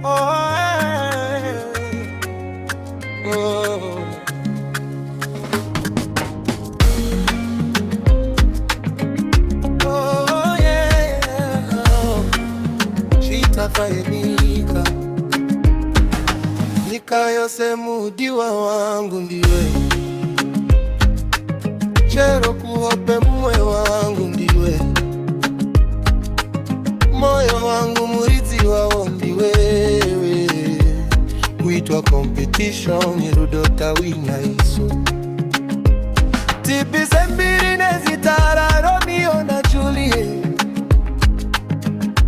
Oh. Oh, yeah. Chitafayenika nikayose mudiwa wangu ndiwe chero kuhope mwe wangu ndiwe moyo wangu murithi wao ndiwe kuitwa competition irudota wina iso tipise mbiri nezitara Romeo na Juliet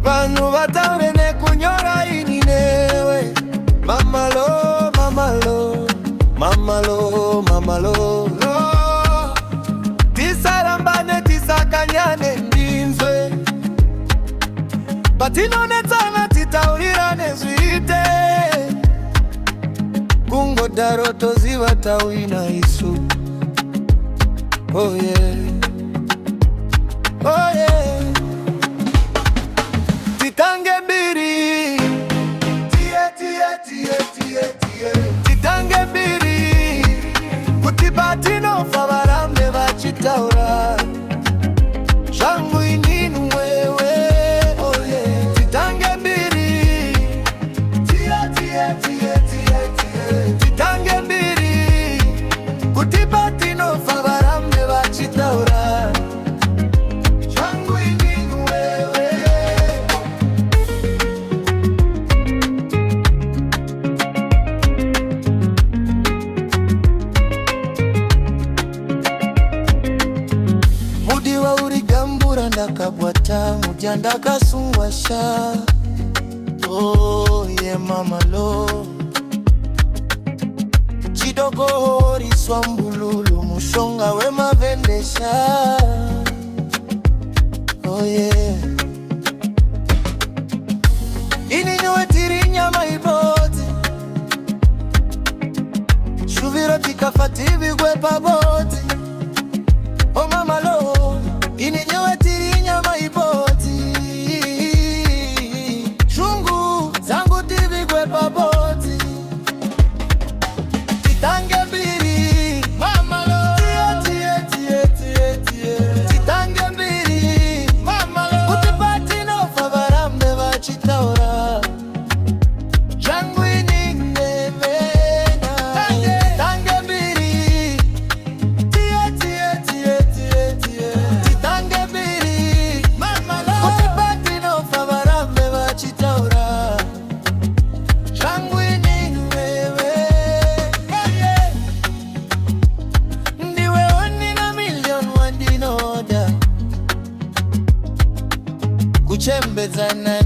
vanu vatawene kunyora ininewe mama lo mama lo mama lo mama lo tisarambane tisakanyane ndinzwe batinonetsana titaurirane zwite kungodaro toziva tawina isu. Oh yeah, oh yeah. Titange mbiri tie tie tie tie tie titange mbiri kutibatino favarambe vachitaura shangu ininu wewe. Oh yeah, titange mbiri tie tie tie tie tie titange mbiri kutibatino favarambe vachitaura shangu ininu wewe. Mudiwa urigambura ndakabwata mujanda kasungwasha. Oh yeah mama lo chidogo hori swambululu mushonga we mavendesha. Oh yeah ininyowe tirinya maiboti shuviro tikafativi gwe paboti. Oh mama lo ininyowe tirinya maiboti shungu zangu tivi gwe paboti. Titange mbiri mama lo tie tie tie tie titange mbiri mama lo kutipatino favarambe vachitaura jangu ininevena. Titange mbiri tie tie tie tie tie titange mbiri mama lo kutipatino favarambe vachitaura jangu ininwewe. Ndiwe oni na million wandinoda kuchembezana